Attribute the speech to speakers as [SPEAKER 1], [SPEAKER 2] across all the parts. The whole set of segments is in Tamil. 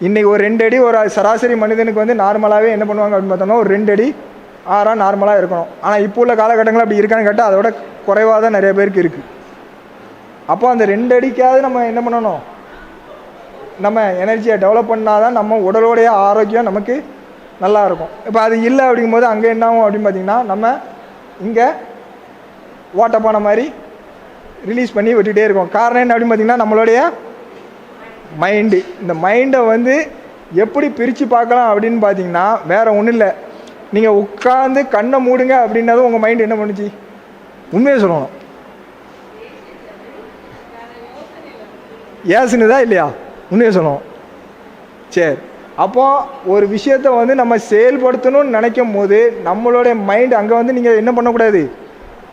[SPEAKER 1] இன்றைக்கி ஒரு 2 அடி ஒரு சராசரி மனிதனுக்கு வந்து நார்மலாகவே என்ன பண்ணுவாங்க அப்படின்னு பார்த்தோம்னா ஒரு 2 அடி 6 நார்மலாக இருக்கணும். ஆனால் இப்போ உள்ள காலகட்டங்கள் அப்படி இருக்கான்னு கேட்டால் அதோட குறைவாக தான் நிறைய பேருக்கு இருக்குது. அப்போ அந்த 2 அடிக்காவது நம்ம என்ன பண்ணணும், நம்ம எனர்ஜியை டெவலப் பண்ணால் தான் நம்ம உடலுடைய ஆரோக்கியம் நமக்கு நல்லா இருக்கும். இப்போ அது இல்லை அப்படிங்கும்போது அங்கே என்ன ஆகும் அப்படின்னு பார்த்திங்கன்னா நம்ம இங்கே ஓட்டப்பான மாதிரி ரிலீஸ் பண்ணி விட்டுகிட்டே இருக்கோம். காரணம் என்ன அப்படின்னு பார்த்திங்கன்னா நம்மளுடைய மைண்டு. இந்த மைண்டை வந்து எப்படி பிரித்து பார்க்கலாம் அப்படின்னு பார்த்தீங்கன்னா வேறு ஒன்றும் இல்லை, நீங்கள் உட்காந்து கண்ணை மூடுங்க அப்படின்னதும் உங்கள் மைண்டு என்ன பண்ணுச்சு, உண்மையை சொல்லணும், ஏசுனுதா இல்லையா, உண்மையை சொல்லணும். சரி, அப்போது ஒரு விஷயத்தை வந்து நம்ம செயல்படுத்தணும்னு நினைக்கும் போது நம்மளுடைய மைண்டு அங்கே வந்து நீங்கள் என்ன பண்ணக்கூடாது,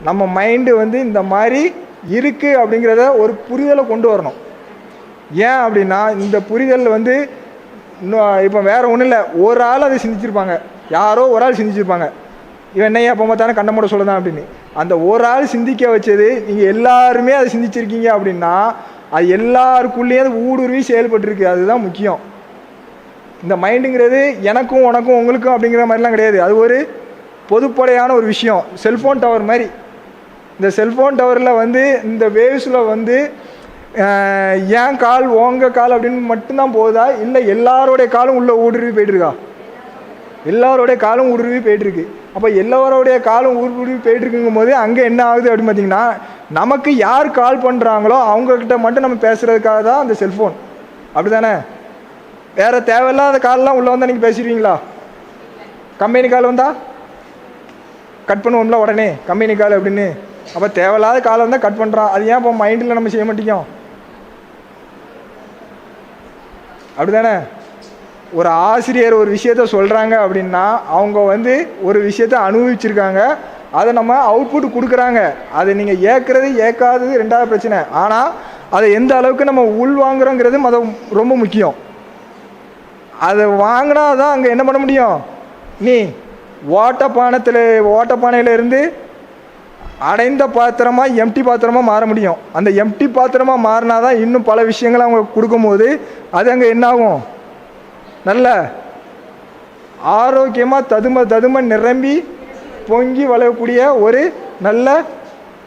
[SPEAKER 1] நம்ம மைண்டு வந்து இந்த மாதிரி இருக்குது அப்படிங்கிறத ஒரு புரிதலை கொண்டு வரணும். ஏன் அப்படின்னா இந்த புரிதல் வந்து இன்னும் இப்போ வேறு ஒன்றும் இல்லை, ஒரு ஆள் அதை சிந்திச்சிருப்பாங்க, யாரோ ஒரு ஆள் சிந்திச்சிருப்பாங்க, இவன் என்னையா அப்போ பார்த்தானே கண்ணை மூட சொல்லதான் அப்படின்னு. அந்த ஒரு ஆள் சிந்திக்க வச்சது நீங்கள் எல்லாருமே அதை சிந்திச்சிருக்கீங்க அப்படின்னா அது எல்லாருக்குள்ளேயே அது ஊடுருவி செயல்பட்டுருக்கு. அதுதான் முக்கியம். இந்த மைண்டுங்கிறது எனக்கும் உனக்கும் உங்களுக்கும் அப்படிங்கிற மாதிரிலாம் கிடையாது. அது ஒரு பொதுப்படையான ஒரு விஷயம். செல்ஃபோன் டவர் மாதிரி. இந்த செல்ஃபோன் டவரில் வந்து இந்த வேவ்ஸில் வந்து ஏன் கால் உங்கள் கால் அப்படின்னு மட்டும்தான் போகுதா, இல்லை எல்லாரோடைய காலும் உள்ளே ஊடுருவி போய்ட்டுருக்கா? எல்லாரோடைய காலும் ஊடுருவி போய்ட்டுருக்கு. அப்போ எல்லாரோடைய காலும் ஊடுருவி போய்ட்டுருக்குங்கும் போது அங்கே என்ன ஆகுது அப்படின்னு பார்த்தீங்கன்னா நமக்கு யார் கால் பண்ணுறாங்களோ அவங்கக்கிட்ட மட்டும் நம்ம பேசுகிறதுக்காக தான் அந்த செல்ஃபோன். அப்படி தானே? வேறு தேவையில்லாத கால்லாம் உள்ளே வந்தால் நீங்கள் பேசிடுவீங்களா? கம்பெனி கால் வந்தால் கட் பண்ணுவோம்ல உடனே, கம்பெனி கால் அப்படின்னு. அப்போ தேவையில்லாத கால் வந்தால் கட் பண்ணுறான். அது ஏன் இப்போ மைண்டில் நம்ம செய்ய மாட்டேங்க? அப்படி தானே? ஒரு ஆசிரியர் ஒரு விஷயத்த சொல்கிறாங்க அப்படின்னா அவங்க வந்து ஒரு விஷயத்த அனுபவிச்சிருக்காங்க, அதை நம்ம அவுட்புட் கொடுக்குறாங்க. அதை நீங்கள் ஏற்கிறது ஏற்காதது ரெண்டாவது பிரச்சனை. ஆனால் அதை எந்த அளவுக்கு நம்ம உள் வாங்குறோங்கிறது ரொம்ப முக்கியம். அதை வாங்கினா தான் அங்கே என்ன பண்ண முடியும், நீ ஓட்டப்பானையிலேருந்து அடைந்த பாத்திரமாக எம்டி பாத்திரமாக மாற முடியும். அந்த எம்டி பாத்திரமாக மாறினா தான் இன்னும் பல விஷயங்களை அவங்க கொடுக்கும்போது அது அங்கே என்னாகும், நல்ல ஆரோக்கியமாக ததும நிரம்பி பொங்கி வளரக்கூடிய ஒரு நல்ல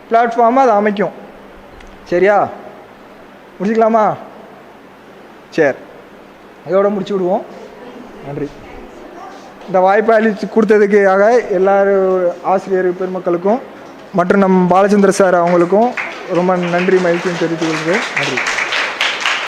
[SPEAKER 1] பிளாட்ஃபார்மாக அதை அமைக்கும். சரியா? முடிச்சுக்கலாமா? சரி, இதோட முடிச்சு விடுவோம். நன்றி. இந்த வாய்ப்பை அளித்து கொடுத்ததுக்காக எல்லாரும் ஆசிரியர் பெருமக்களுக்கும் மற்றும் நம் பாலச்சந்திர சார் அவங்களுக்கும் ரொம்ப நன்றி மகிழ்ச்சியும் தெரிவித்துக் கொள்கிறேன். நன்றி.